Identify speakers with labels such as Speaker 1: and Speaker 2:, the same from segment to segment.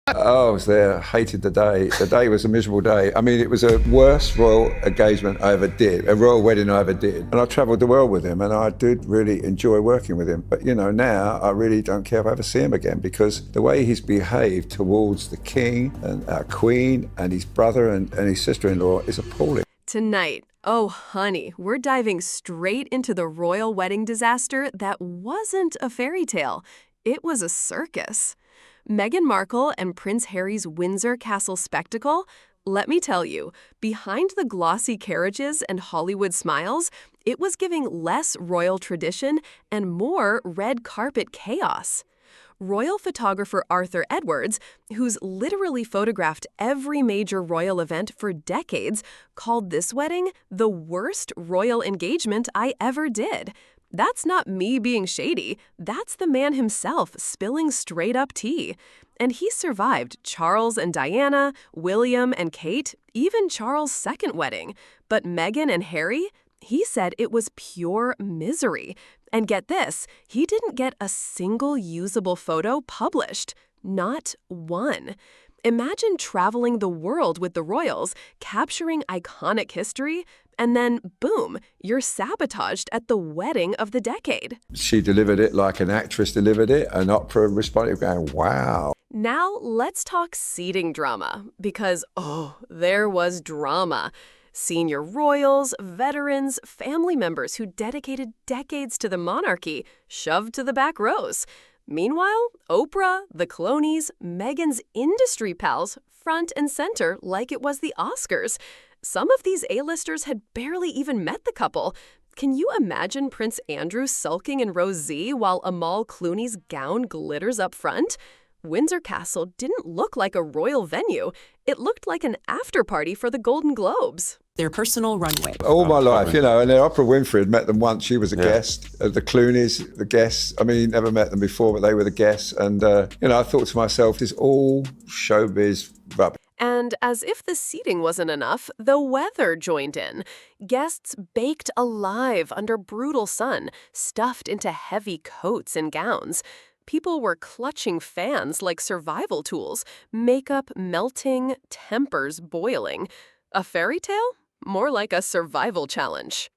Speaker 1: Oh, I was there. Hated the day. The day was a miserable day. I mean, it was the worst royal engagement I ever did, a royal wedding I ever did. And I travelled the world with him, and I did really enjoy working with him. But, you know, now I really don't care if I ever see him again, because the way he's behaved towards the king and our queen and his brother and his sister-in-law is appalling.
Speaker 2: Tonight, oh honey, we're diving straight into the royal wedding disaster that wasn't a fairy tale. It was a circus. Meghan Markle and Prince Harry's Windsor castle spectacle? Let me tell you, behind the glossy carriages and Hollywood smiles, it was giving less royal tradition and more red carpet chaos. Royal photographer Arthur Edwards, who's literally photographed every major royal event for decades, called this wedding the worst royal engagement I ever did. That's not me being shady. That's the man himself spilling straight-up tea. And he survived Charles and Diana, William and Kate, even Charles' second wedding. But Meghan and Harry? He said it was pure misery. And get this, he didn't get a single usable photo published. Not one. Imagine traveling the world with the royals, capturing iconic history, and then, boom, you're sabotaged at the wedding of the decade.
Speaker 1: She delivered it like an actress delivered it, and Oprah responded going, wow.
Speaker 2: Now, let's talk seating drama, because, there was drama. Senior royals, veterans, family members who dedicated decades to the monarchy shoved to the back rows. Meanwhile, Oprah, the Cloneys, Meghan's industry pals front and center like it was the Oscars. Some of these A-listers had barely even met the couple. Can you imagine Prince Andrew sulking in row Z while Amal Clooney's gown glitters up front? Windsor Castle didn't look like a royal venue. It looked like an after-party for the Golden Globes.
Speaker 3: Their personal runway.
Speaker 1: All my life, you know, and then Oprah Winfrey had met them once. She was a guest. The Clooney's, the guests. I mean, never met them before, but they were the guests. And, you know, I thought to myself, this all showbiz rubbish.
Speaker 2: And as if the seating wasn't enough, the weather joined in. Guests baked alive under brutal sun, stuffed into heavy coats and gowns. People were clutching fans like survival tools, makeup melting, tempers boiling. A fairy tale? More like a survival challenge.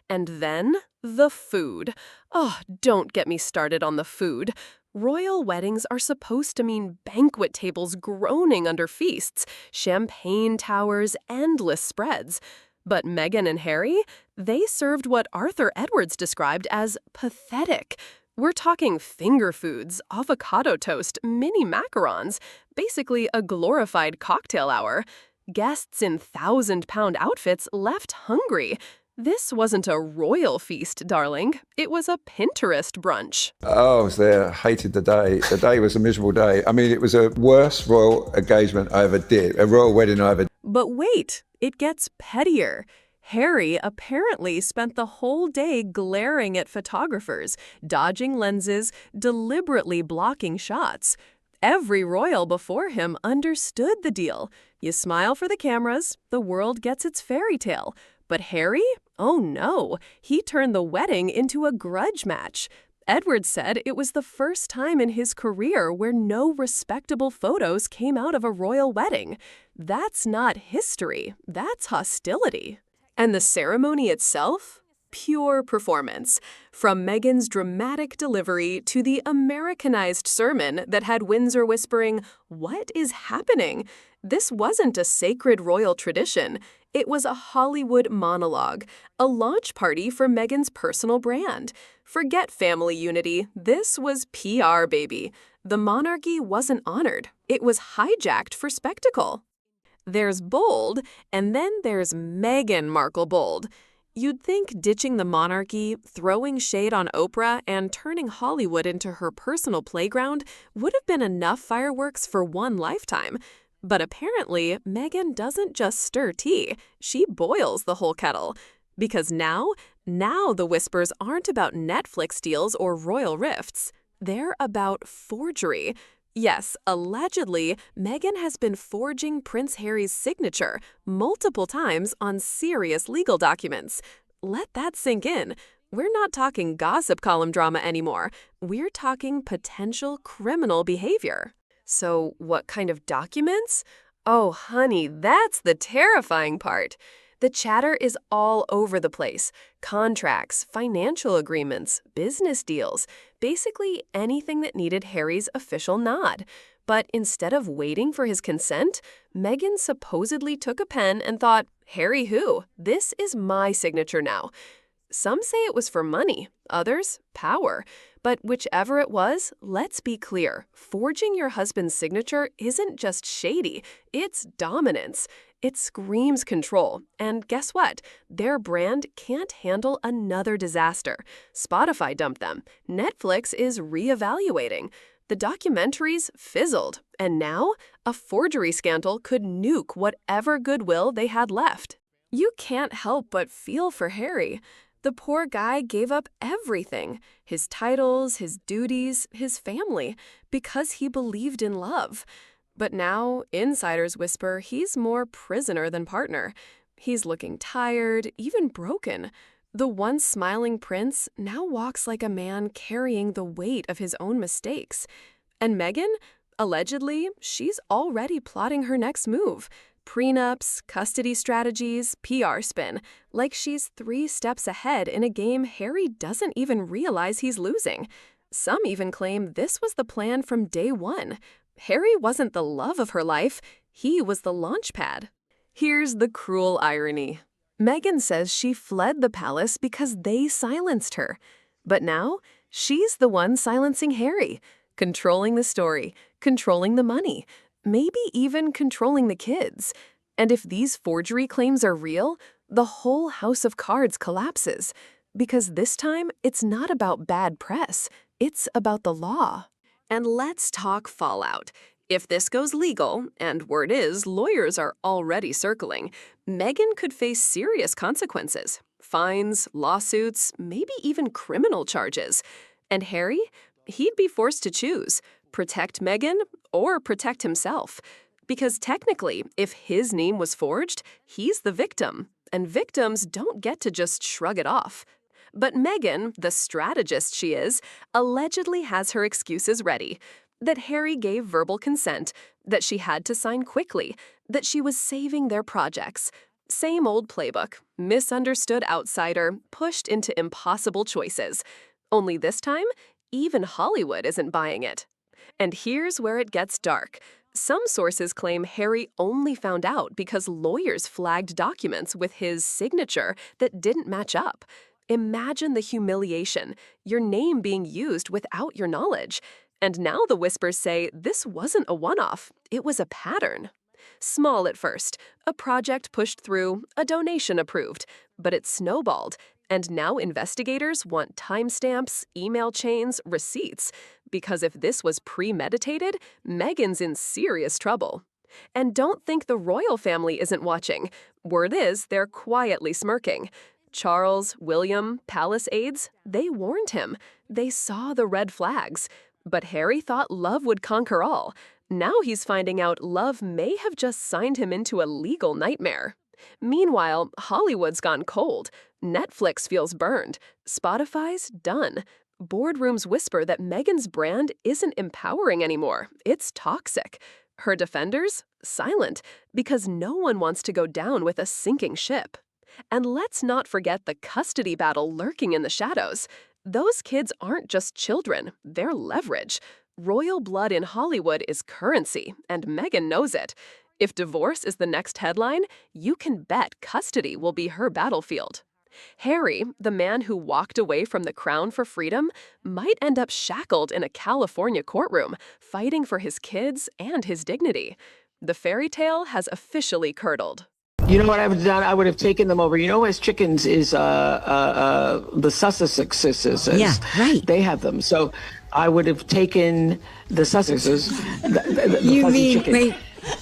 Speaker 2: And then, the food. Oh, don't get me started on the food. Royal weddings are supposed to mean banquet tables groaning under feasts, champagne towers, endless spreads. But Meghan and Harry, they served what Arthur Edwards described as pathetic. We're talking finger foods, avocado toast, mini macarons, basically a glorified cocktail hour. Guests in 1,000-pound outfits left hungry. This wasn't a royal feast, darling. It was a Pinterest brunch.
Speaker 1: Oh, I was there. Hated the day. The day was a miserable day. I mean, it was the worst royal engagement I ever did, a royal wedding I ever did.
Speaker 2: But wait, it gets pettier. Harry apparently spent the whole day glaring at photographers, dodging lenses, deliberately blocking shots. Every royal before him understood the deal. You smile for the cameras, the world gets its fairy tale. But Harry? Oh no, he turned the wedding into a grudge match. Edwards said it was the first time in his career where no respectable photos came out of a royal wedding. That's not history, that's hostility. And the ceremony itself? Pure performance. From Meghan's dramatic delivery to the Americanized sermon that had Windsor whispering, "What is happening?" This wasn't a sacred royal tradition. It was a Hollywood monologue, a launch party for Meghan's personal brand. Forget family unity. This was PR, baby. The monarchy wasn't honored. It was hijacked for spectacle. There's bold, and then there's Meghan Markle bold. You'd think ditching the monarchy, throwing shade on Oprah, and turning Hollywood into her personal playground would have been enough fireworks for one lifetime. But apparently, Meghan doesn't just stir tea, she boils the whole kettle. Because now the whispers aren't about Netflix deals or royal rifts. They're about forgery. Yes, allegedly, Meghan has been forging Prince Harry's signature multiple times on serious legal documents. Let that sink in. We're not talking gossip column drama anymore. We're talking potential criminal behavior. So what kind of documents? Oh, honey, that's the terrifying part. The chatter is all over the place. Contracts, financial agreements, business deals, basically anything that needed Harry's official nod. But instead of waiting for his consent, Meghan supposedly took a pen and thought, Harry who? This is my signature now. Some say it was for money, others, power. But whichever it was, let's be clear. Forging your husband's signature isn't just shady, it's dominance. It screams control. And guess what? Their brand can't handle another disaster. Spotify dumped them. Netflix is reevaluating. The documentaries fizzled. And now, a forgery scandal could nuke whatever goodwill they had left. You can't help but feel for Harry. The poor guy gave up everything, his titles, his duties, his family, because he believed in love. But now, insiders whisper he's more prisoner than partner. He's looking tired, even broken. The once smiling prince now walks like a man carrying the weight of his own mistakes. And Meghan? Allegedly, she's already plotting her next move. Prenups, custody strategies, PR spin, like she's 3 steps ahead in a game Harry doesn't even realize he's losing. Some even claim this was the plan from day one. Harry wasn't the love of her life, he was the launch pad. Here's the cruel irony. Meghan says she fled the palace because they silenced her. But now, she's the one silencing Harry, controlling the story, controlling the money, maybe even controlling the kids. And if these forgery claims are real, the whole house of cards collapses. Because this time, it's not about bad press, it's about the law. And let's talk fallout. If this goes legal, and word is lawyers are already circling, Meghan could face serious consequences. Fines, lawsuits, maybe even criminal charges. And Harry? He'd be forced to choose. Protect Meghan or protect himself. Because technically, if his name was forged, he's the victim. And victims don't get to just shrug it off. But Meghan, the strategist she is, allegedly has her excuses ready. That Harry gave verbal consent, that she had to sign quickly, that she was saving their projects. Same old playbook. Misunderstood outsider, pushed into impossible choices. Only this time, even Hollywood isn't buying it. And here's where it gets dark. Some sources claim Harry only found out because lawyers flagged documents with his signature that didn't match up. Imagine the humiliation, your name being used without your knowledge. And now the whispers say this wasn't a one-off, it was a pattern. Small at first, a project pushed through, a donation approved, but it snowballed. And now investigators want timestamps, email chains, receipts. Because if this was premeditated, Meghan's in serious trouble. And don't think the royal family isn't watching. Word is they're quietly smirking. Charles, William, palace aides, they warned him. They saw the red flags. But Harry thought love would conquer all. Now he's finding out love may have just signed him into a legal nightmare. Meanwhile, Hollywood's gone cold. Netflix feels burned. Spotify's done. Boardrooms whisper that Meghan's brand isn't empowering anymore. It's toxic. Her defenders? Silent, because no one wants to go down with a sinking ship. And let's not forget the custody battle lurking in the shadows. Those kids aren't just children, they're leverage. Royal blood in Hollywood is currency, and Meghan knows it. If divorce is the next headline, you can bet custody will be her battlefield. Harry, the man who walked away from the crown for freedom, might end up shackled in a California courtroom, fighting for his kids and his dignity. The fairy tale has officially curdled.
Speaker 3: You know what I would have done? I would have taken them over. You know, as chickens is the Sussexes.
Speaker 4: Yeah, right.
Speaker 3: They have them. So I would have taken the Sussexes.
Speaker 4: You mean, wait,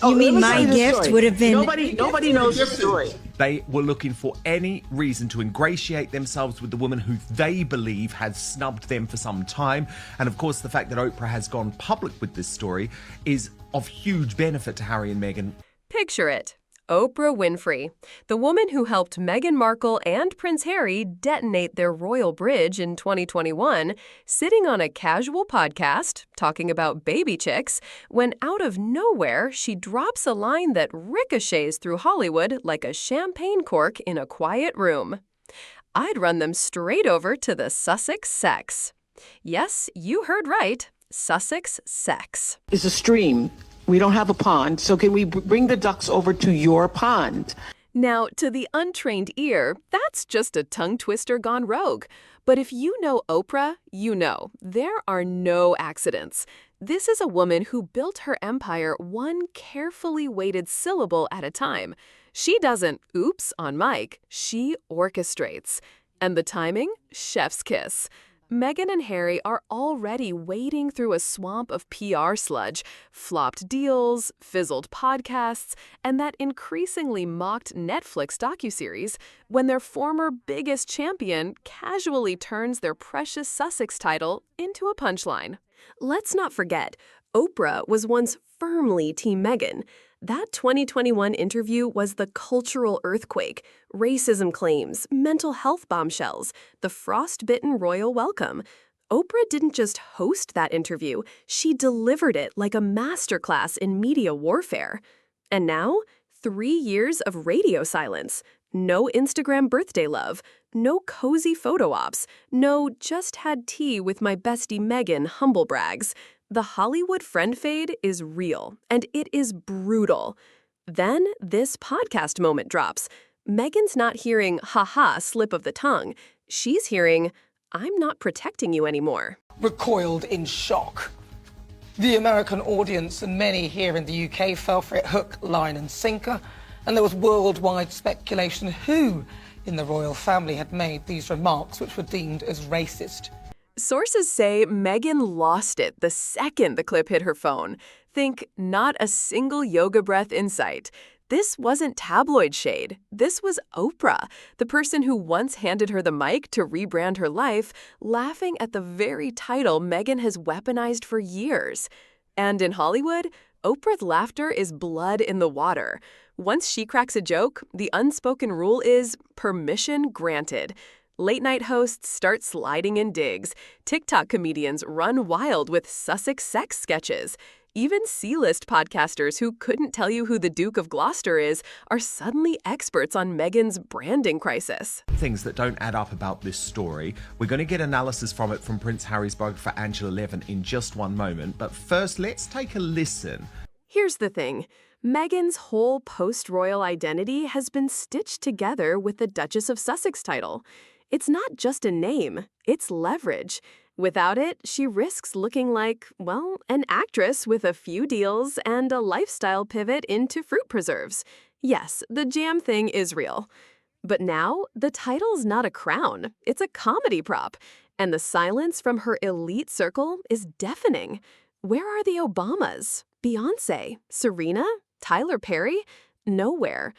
Speaker 4: you mean my gift would have been...
Speaker 3: Nobody knows the story.
Speaker 5: They were looking for any reason to ingratiate themselves with the woman who they believe has snubbed them for some time. And of course, the fact that Oprah has gone public with this story is of huge benefit to Harry and Meghan.
Speaker 2: Picture it. Oprah Winfrey, the woman who helped Meghan Markle and Prince Harry detonate their royal bridge in 2021, sitting on a casual podcast talking about baby chicks, when out of nowhere she drops a line that ricochets through Hollywood like a champagne cork in a quiet room. I'd run them straight over to the Sussex sex. Yes, you heard right. Sussex sex.
Speaker 3: Is a stream. We don't have a pond, so can we bring the ducks over to your pond?
Speaker 2: Now, to the untrained ear, that's just a tongue twister gone rogue. But if you know Oprah, you know there are no accidents. This is a woman who built her empire one carefully weighted syllable at a time. She doesn't oops on mic, she orchestrates. And the timing? Chef's kiss. Meghan and Harry are already wading through a swamp of PR sludge, flopped deals, fizzled podcasts, and that increasingly mocked Netflix docuseries when their former biggest champion casually turns their precious Sussex title into a punchline. Let's not forget, Oprah was once firmly Team Meghan. That 2021 interview was the cultural earthquake, racism claims, mental health bombshells, the frostbitten royal welcome. Oprah didn't just host that interview, she delivered it like a masterclass in media warfare. And now, 3 years of radio silence. No Instagram birthday love, no cozy photo ops, no just had tea with my bestie Meghan humble brags. The Hollywood friend fade is real, and it is brutal. Then this podcast moment drops. Meghan's not hearing ha-ha slip of the tongue. She's hearing, I'm not protecting you anymore.
Speaker 6: Recoiled in shock. The American audience and many here in the UK fell for it hook, line and sinker, and there was worldwide speculation who in the royal family had made these remarks which were deemed as racist.
Speaker 2: Sources say Meghan lost it the second the clip hit her phone. Think not a single yoga breath in sight. This wasn't tabloid shade. This was Oprah, the person who once handed her the mic to rebrand her life, laughing at the very title Meghan has weaponized for years. And in Hollywood, Oprah's laughter is blood in the water. Once she cracks a joke, the unspoken rule is permission granted. Late-night hosts start sliding in digs. TikTok comedians run wild with Sussex sex sketches. Even C-list podcasters who couldn't tell you who the Duke of Gloucester is are suddenly experts on Meghan's branding crisis.
Speaker 5: Things that don't add up about this story. We're going to get analysis from it from Prince Harry's biographer Angela Levin in just one moment. But first, let's take a listen.
Speaker 2: Here's the thing. Meghan's whole post-royal identity has been stitched together with the Duchess of Sussex title. It's not just a name, it's leverage. Without it, she risks looking like, well, an actress with a few deals and a lifestyle pivot into fruit preserves. Yes, the jam thing is real. But now, the title's not a crown, it's a comedy prop. And the silence from her elite circle is deafening. Where are the Obamas? Beyoncé? Serena? Tyler Perry? Nowhere.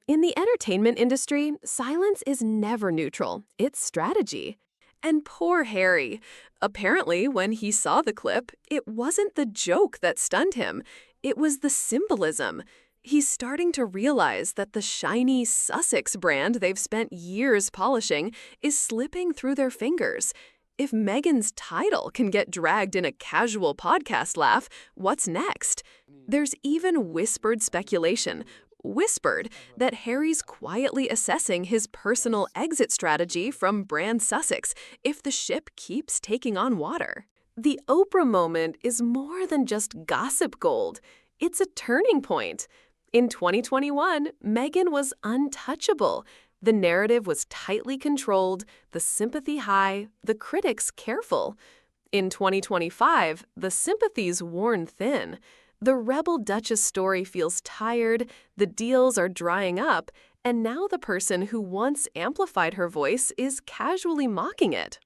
Speaker 2: In the entertainment industry, silence is never neutral. It's strategy. And poor Harry. Apparently, when he saw the clip, it wasn't the joke that stunned him. It was the symbolism. He's starting to realize that the shiny Sussex brand they've spent years polishing is slipping through their fingers. If Meghan's title can get dragged in a casual podcast laugh, what's next? There's even whispered speculation. That Harry's quietly assessing his personal exit strategy from brand Sussex if the ship keeps taking on water. The Oprah moment is more than just gossip gold. It's a turning point. In 2021, Meghan was untouchable. The narrative was tightly controlled, the sympathy high, the critics careful. In 2025, the sympathy's worn thin. The rebel Duchess story feels tired, the deals are drying up, and now the person who once amplified her voice is casually mocking it.